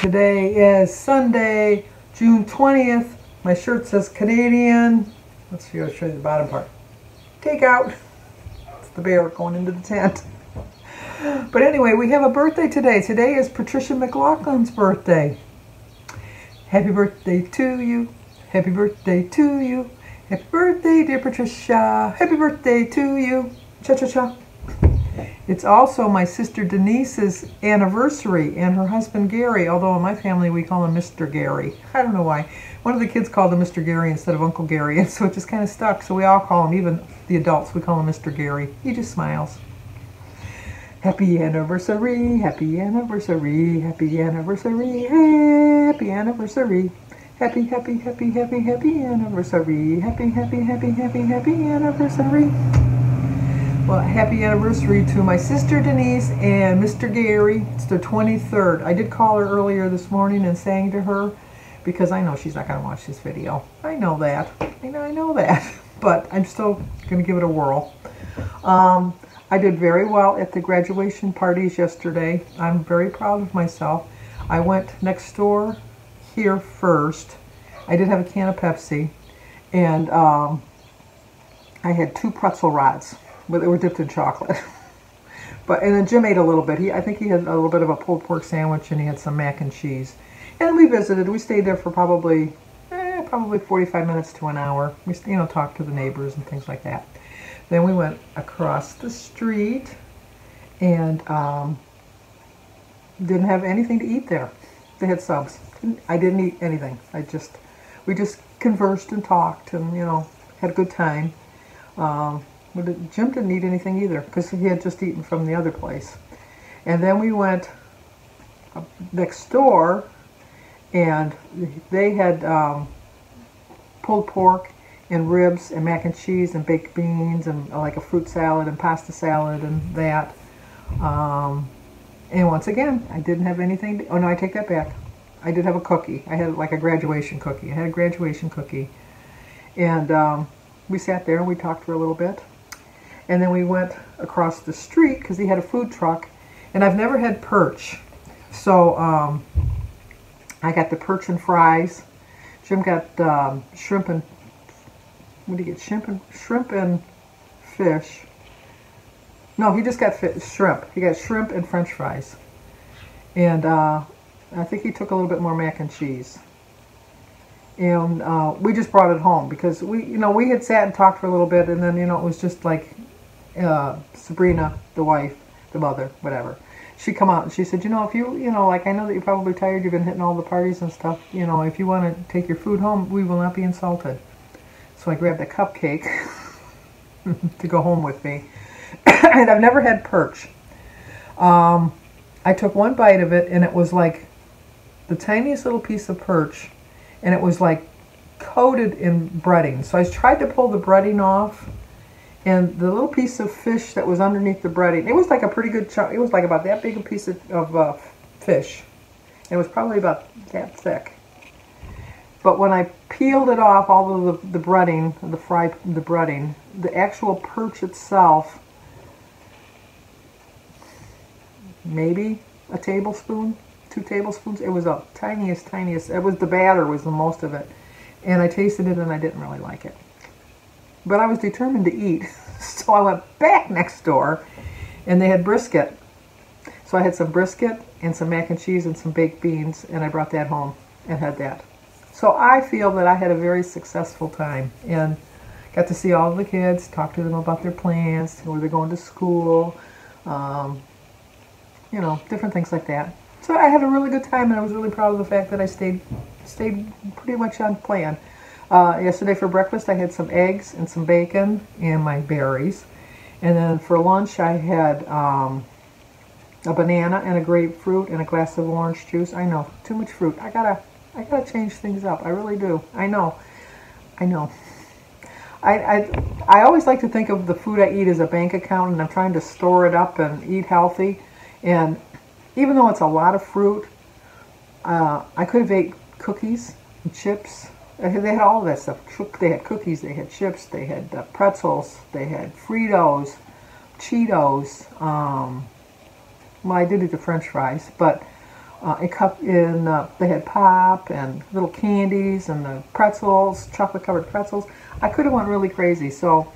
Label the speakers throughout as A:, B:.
A: Today is Sunday, June 20th. My shirt says Canadian. Let's see, I'll show you the bottom part. Take out. It's the bear going into the tent. But anyway, we have a birthday today. Today is Patricia McLaughlin's birthday. Happy birthday to you. Happy birthday to you. Happy birthday, dear Patricia. Happy birthday to you. Cha-cha-cha. It's also my sister Denise's anniversary and her husband Gary, although in my family we call him Mr. Gary. I don't know why. One of the kids called him Mr. Gary instead of Uncle Gary, and so it just kind of stuck. So we all call him, even the adults, we call him Mr. Gary. He just smiles. Happy anniversary, happy anniversary, happy anniversary, happy anniversary. Happy, happy, happy, happy, happy anniversary. Happy, happy, happy, happy, happy anniversary. Well, happy anniversary to my sister Denise and Mr. Gary. It's the 23rd. I did call her earlier this morning and sang to her because I know she's not going to watch this video. I know that. I know that. But I'm still going to give it a whirl. I did very well at the graduation parties yesterday. I'm very proud of myself. I went next door here first. I did have a can of Pepsi. And I had 2 pretzel rods. But they were dipped in chocolate. And then Jim ate a little bit. I think he had a little bit of a pulled pork sandwich and he had some mac and cheese. And we visited. We stayed there for probably 45 minutes to an hour. We talked to the neighbors and things like that. Then we went across the street and didn't have anything to eat there. They had subs. I didn't eat anything. We just conversed and talked and had a good time. Jim didn't eat anything either because he had just eaten from the other place. And then we went next door and they had pulled pork and ribs and mac and cheese and baked beans and like a fruit salad and pasta salad and that. And once again, I didn't have anything. Oh no, I take that back. I did have a cookie. I had like a graduation cookie. I had a graduation cookie. And we sat there and we talked for a little bit. And then we went across the street because he had a food truck. And I've never had perch. So I got the perch and fries. Jim got shrimp and, what did he get? Shrimp and fish. No, he just got shrimp. He got shrimp and French fries. And I think he took a little bit more mac and cheese. And we just brought it home because we had sat and talked for a little bit, and then it was just like Sabrina, the wife, the mother, whatever. She come out and she said, if you like, I know that you're probably tired. You've been hitting all the parties and stuff. If you want to take your food home, we will not be insulted. So I grabbed a cupcake to go home with me, and I've never had perch. I took one bite of it, and it was like the tiniest little piece of perch. And it was like coated in breading. So I tried to pull the breading off, and the little piece of fish that was underneath the breading, it was like a pretty good chunk. It was like about that big a piece of fish. It was probably about that thick. But when I peeled it off, all of the breading, the breading, the actual perch itself, maybe a tablespoon. 2 tablespoons. It was a tiniest. It was the batter was the most of it, and I tasted it and I didn't really like it. But I was determined to eat, so I went back next door, and they had brisket. So I had some brisket and some mac and cheese and some baked beans, and I brought that home and had that. So I feel that I had a very successful time and got to see all of the kids, talk to them about their plans, where they're going to school, different things like that. So I had a really good time, and I was really proud of the fact that I stayed pretty much on plan. Yesterday for breakfast I had some eggs and some bacon and my berries. And then for lunch I had a banana and a grapefruit and a glass of orange juice. I know, too much fruit. I gotta change things up. I really do. I know. I always like to think of the food I eat as a bank account, and I'm trying to store it up and eat healthy. And even though it's a lot of fruit, I could have ate cookies and chips. They had all of that stuff. They had cookies, they had chips, they had pretzels, they had Fritos, Cheetos. Well, I did eat the French fries, but a cup in, they had pop and little candies and the pretzels, chocolate covered pretzels. I could have went really crazy. So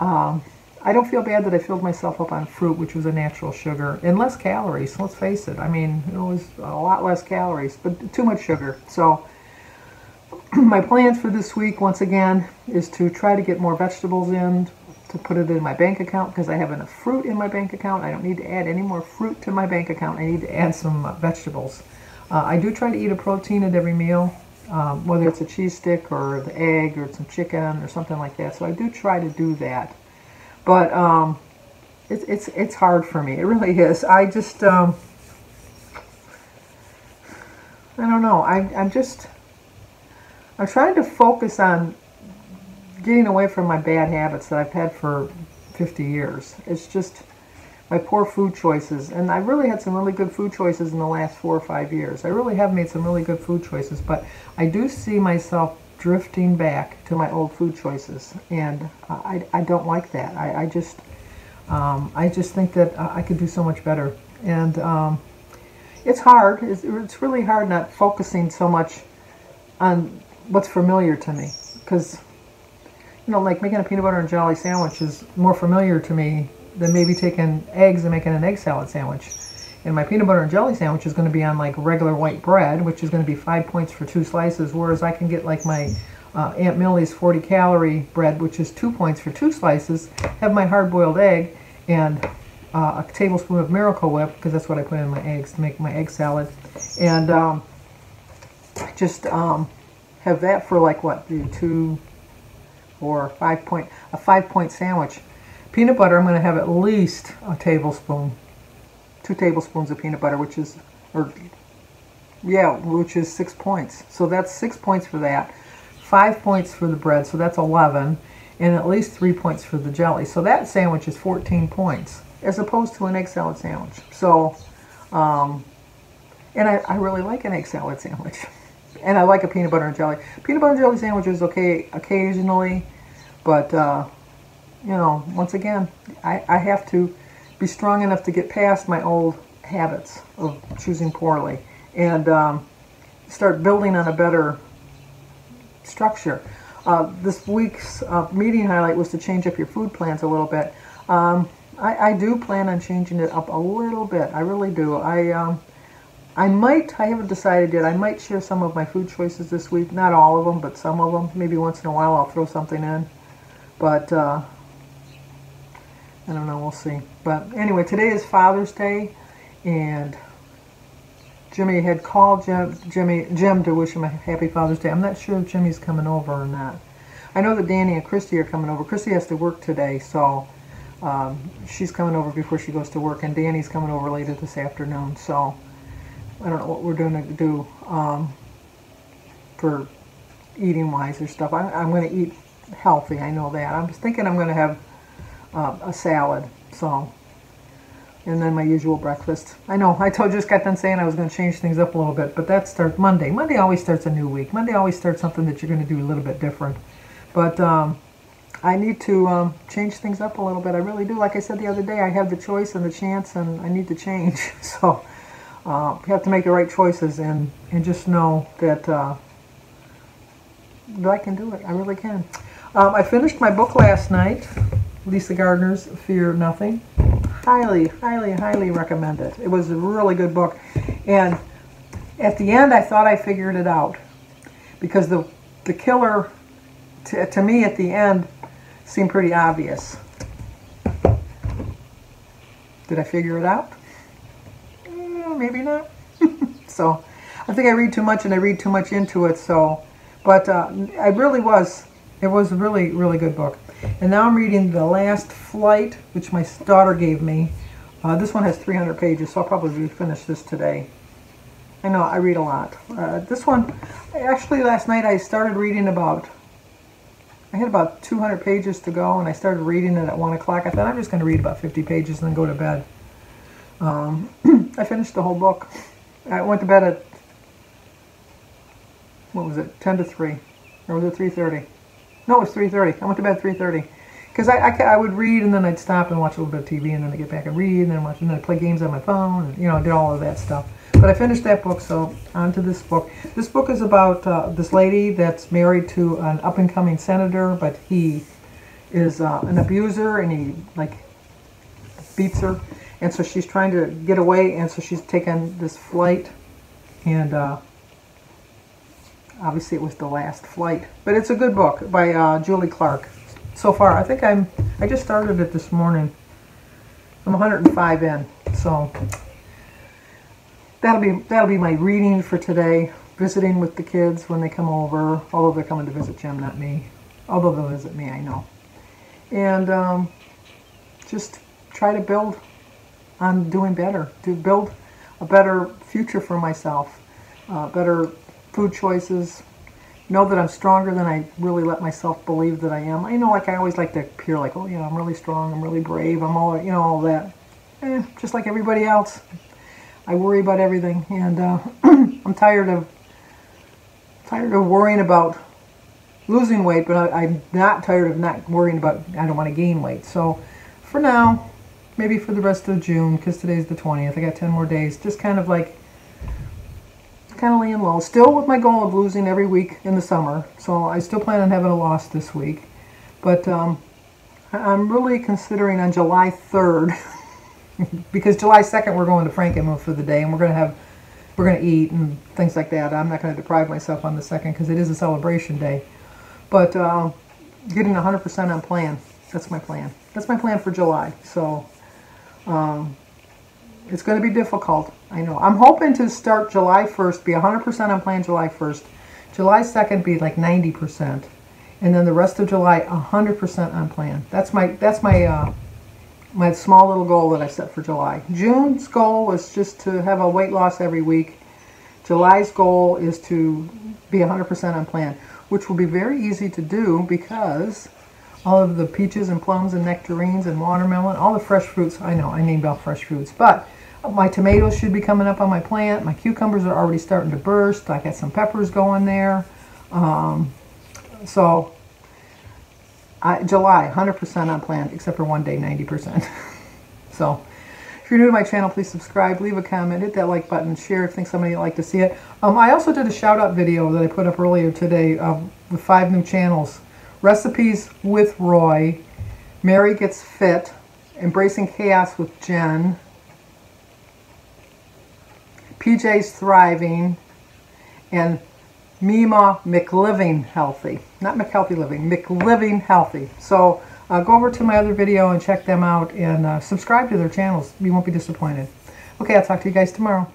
A: I don't feel bad that I filled myself up on fruit, which was a natural sugar, and less calories. Let's face it. I mean, it was a lot less calories, but too much sugar. So my plans for this week, once again, is to try to get more vegetables in, to put it in my bank account, because I have enough fruit in my bank account. I don't need to add any more fruit to my bank account. I need to add some vegetables. I do try to eat a protein at every meal, whether it's a cheese stick or the egg or some chicken or something like that. So I do try to do that. But it's hard for me. It really is. I just, I don't know. I'm trying to focus on getting away from my bad habits that I've had for 50 years. It's just my poor food choices. And I really had some really good food choices in the last 4 or 5 years. I really have made some really good food choices, but I do see myself drifting back to my old food choices, and I don't like that. I just think that I could do so much better, and it's hard. It's really hard not focusing so much on what's familiar to me, because like making a peanut butter and jelly sandwich is more familiar to me than maybe taking eggs and making an egg salad sandwich. And my peanut butter and jelly sandwich is going to be on like regular white bread, which is going to be 5 points for 2 slices, whereas I can get like my Aunt Millie's 40-calorie bread, which is 2 points for 2 slices, have my hard-boiled egg, and a tablespoon of Miracle Whip, because that's what I put in my eggs to make my egg salad, and just have that for like what, 2 or 5 point, a 5-point sandwich. Peanut butter, I'm going to have at least a tablespoon. 2 tablespoons of peanut butter, which is 6 points. So that's 6 points for that. 5 points for the bread, so that's 11, and at least 3 points for the jelly. So that sandwich is 14 points, as opposed to an egg salad sandwich. So, and I really like an egg salad sandwich. And I like a peanut butter and jelly. Peanut butter and jelly sandwich is okay occasionally, but, once again, I have to be strong enough to get past my old habits of choosing poorly and start building on a better structure. This week's meeting highlight was to change up your food plans a little bit. I do plan on changing it up a little bit. I really do. I haven't decided yet, I might share some of my food choices this week. Not all of them, but some of them. Maybe once in a while I'll throw something in. But I don't know, we'll see. But anyway, today is Father's Day, and Jimmy had called Jim to wish him a happy Father's Day. I'm not sure if Jimmy's coming over or not. I know that Danny and Christy are coming over. Christy has to work today, so she's coming over before she goes to work, and Danny's coming over later this afternoon. So I don't know what we're going to do for eating-wise or stuff. I'm going to eat healthy, I know that. I'm just thinking I'm going to have a salad, so, and then my usual breakfast. I know, just got done saying I was going to change things up a little bit, but that starts Monday. Monday always starts a new week. Monday always starts something that you're going to do a little bit different. But I need to change things up a little bit. I really do. Like I said the other day, I have the choice and the chance, and I need to change. So you have to make the right choices and just know that I can do it. I really can. I finished my book last night, Lisa Gardner's Fear Nothing. Highly, highly, highly recommend it. It was a really good book. And at the end, I thought I figured it out. Because the killer, to me at the end, seemed pretty obvious. Did I figure it out? Maybe not. So, I think I read too much and I read too much into it. So, but it was a really, really good book. And now I'm reading The Last Flight, which my daughter gave me. This one has 300 pages, so I'll probably finish this today. I know, I read a lot. This one, actually last night I started reading I had about 200 pages to go, and I started reading it at 1 o'clock. I thought I'm just going to read about 50 pages and then go to bed. I finished the whole book. I went to bed at, 10 to 3? Or was it 3:30? No, it was 3:30. I went to bed at 3:30. Because I would read, and then I'd stop and watch a little bit of TV, and then I'd get back and read, and then I'd play games on my phone, and, did all of that stuff. But I finished that book, so on to this book. This book is about this lady that's married to an up-and-coming senator, but he is an abuser, and he like beats her. And so she's trying to get away, and so she's taken this flight, and obviously it was the last flight. But it's a good book by Julie Clark. So far, I think I just started it this morning. I'm 105 in, so that'll be my reading for today. Visiting with the kids when they come over, although they're coming to visit Jim, not me. Although they'll visit me, I know. And just try to build on doing better, to build a better future for myself, better food choices. Know that I'm stronger than I really let myself believe that I am. I know, like, I always like to appear like, oh yeah, I'm really strong, I'm really brave, I'm all, you know, all that. Just like everybody else, I worry about everything, and I'm tired of worrying about losing weight, but I'm not tired of not worrying about, I don't want to gain weight. So for now, maybe for the rest of June, because today's the 20th, I got 10 more days, just kind of laying low. Still with my goal of losing every week in the summer, so I still plan on having a loss this week. But I'm really considering on July 3rd, because July 2nd we're going to Frankenmuth for the day, and we're going to eat and things like that. I'm not going to deprive myself on the 2nd because it is a celebration day. But getting 100% on plan, that's my plan. That's my plan for July. So it's going to be difficult, I know. I'm hoping to start July 1st, be 100% on plan July 1st. July 2nd be like 90%. And then the rest of July 100% on plan. That's my small little goal that I set for July. June's goal is just to have a weight loss every week. July's goal is to be 100% on plan, which will be very easy to do because all of the peaches and plums and nectarines and watermelon, all the fresh fruits, I know, I named all fresh fruits, but my tomatoes should be coming up on my plant. My cucumbers are already starting to burst. I got some peppers going there. So July, 100% on plan, except for one day, 90%. So if you're new to my channel, please subscribe, leave a comment, hit that like button, share if you think somebody would like to see it. I also did a shout out video that I put up earlier today with 5 new channels. Recipes with Roy, Mary Gets Fit, Embracing Chaos with Jen, PJ's Thriving, and Mima McLiving Healthy. Not McHealthy Living, McLiving Healthy. So go over to my other video and check them out, and subscribe to their channels. You won't be disappointed. Okay, I'll talk to you guys tomorrow.